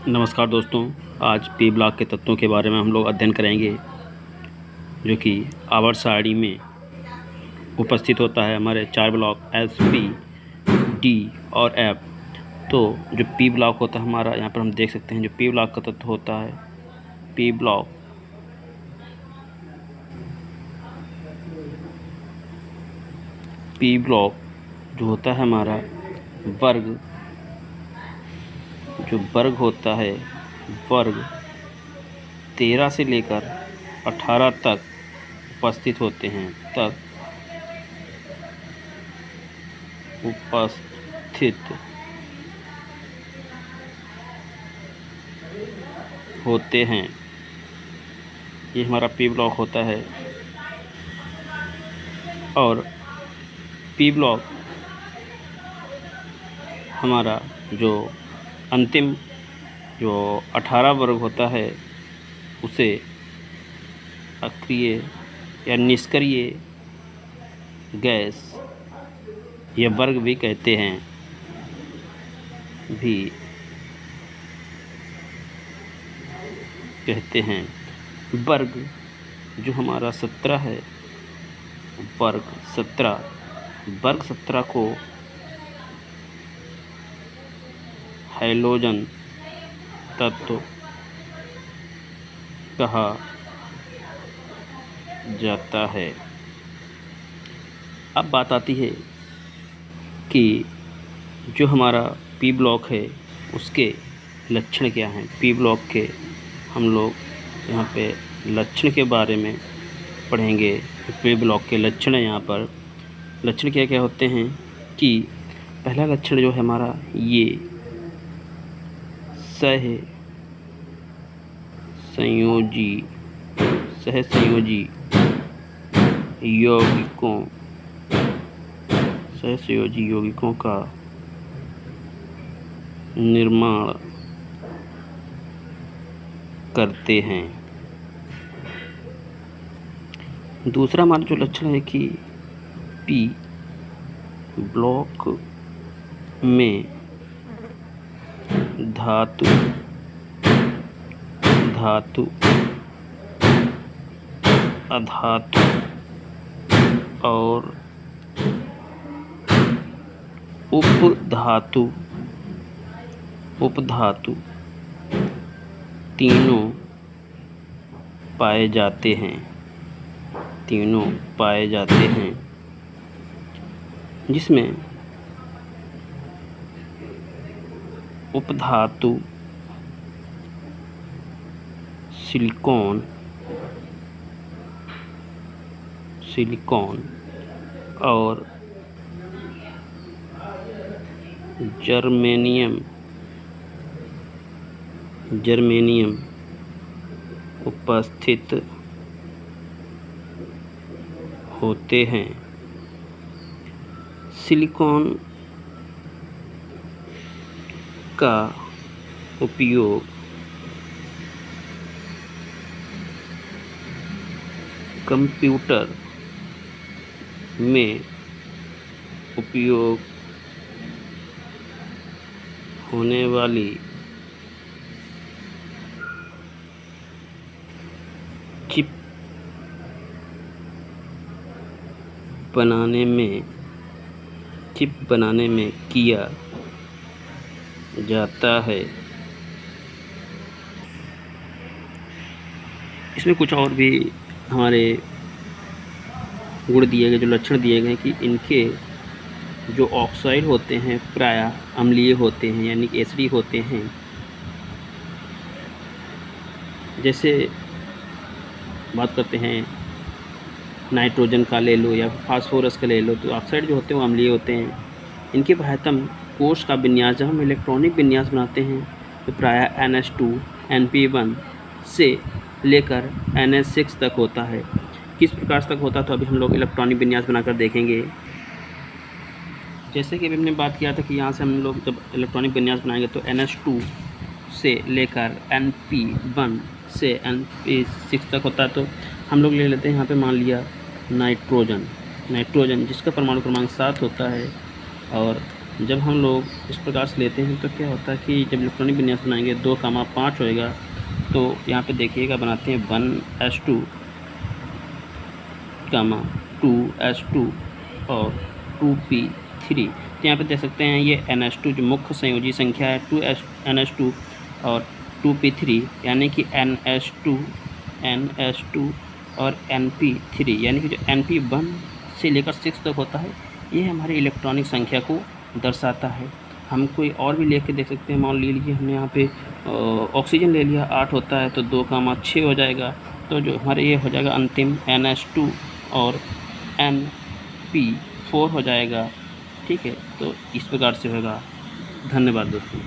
नमस्कार दोस्तों, आज पी ब्लॉक के तत्वों के बारे में हम लोग अध्ययन करेंगे, जो कि आवर्त सारणी में उपस्थित होता है। हमारे 4 ब्लॉक एस, पी, डी और एफ। तो जो पी ब्लॉक होता है हमारा, यहाँ पर हम देख सकते हैं जो पी ब्लॉक का तत्व होता है। पी ब्लॉक जो होता है हमारा वर्ग, जो वर्ग होता है, वर्ग 13 से लेकर 18 तक उपस्थित होते हैं, ये हमारा पी ब्लॉक होता है। और पी ब्लॉक हमारा जो अंतिम जो 18 वर्ग होता है उसे अक्रिय या निष्क्रिय गैस या वर्ग भी कहते हैं। वर्ग जो हमारा 17 है, वर्ग 17 को हैलोजन तत्व कहा जाता है। अब बात आती है कि जो हमारा पी ब्लॉक है उसके लक्षण क्या हैं। पी ब्लॉक के हम लोग यहाँ पे लक्षण के बारे में पढ़ेंगे। पी ब्लॉक के लक्षण है, यहाँ पर लक्षण क्या क्या होते हैं कि पहला लक्षण जो है हमारा ये सहसंयोजी यौगिकों का निर्माण करते हैं। दूसरा हमारा जो लक्षण है कि पी ब्लॉक में धातु अधातु और उपधातु तीनों पाए जाते हैं, जिसमें उपधातु सिलिकॉन और जर्मेनियम उपस्थित होते हैं। सिलिकॉन का उपयोग कंप्यूटर में उपयोग होने वाली चिप बनाने में किया जाता है। इसमें कुछ और भी हमारे गुण दिए गए, जो लक्षण दिए गए कि इनके जो ऑक्साइड होते हैं प्रायः अम्लीय होते हैं, यानी कि एसिडिक होते हैं। जैसे बात करते हैं नाइट्रोजन का ले लो या फास्फोरस का ले लो, तो ऑक्साइड जो होते हैं वो अम्लीय होते हैं। इनके बाह्यतम कोश का विन्यास, जब हम इलेक्ट्रॉनिक विन्यास बनाते हैं तो प्रायः NH2 NP1 से लेकर NH6 तक होता है। किस प्रकार तक होता है तो अभी हम लोग इलेक्ट्रॉनिक विन्यास बनाकर देखेंगे। जैसे कि अभी हमने बात किया था कि यहाँ से हम लोग जब इलेक्ट्रॉनिक विन्यास बनाएंगे तो NH2 से लेकर NP1 से NP6 तक होता है। तो हम लोग ले लेते हैं यहाँ पे, मान लिया नाइट्रोजन जिसका परमाणु क्रमांक 7 होता है और जब हम लोग इस प्रकार से लेते हैं तो क्या होता है कि जब इलेक्ट्रॉनिक विन्यास बनाएंगे 2, 5 होएगा, तो यहाँ पे देखिएगा बनाते हैं 1s2, 2s2 और 2p3। तो यहाँ पे देख सकते हैं ये ns2 जो मुख्य संयोजी संख्या है, ns2 और 2p3, यानी कि ns2 और np3, यानी कि जो np1 से लेकर 6 तक होता है, ये हमारे इलेक्ट्रॉनिक संख्या को दर्शाता है। हम कोई और भी लेके देख सकते हैं। मान लीजिए हमने यहाँ पे ऑक्सीजन ले लिया, 8 होता है तो 2, 6 हो जाएगा, तो जो हमारे ये हो जाएगा अंतिम ns2 और np4 हो जाएगा। ठीक है, तो इस प्रकार से होगा। धन्यवाद दोस्तों।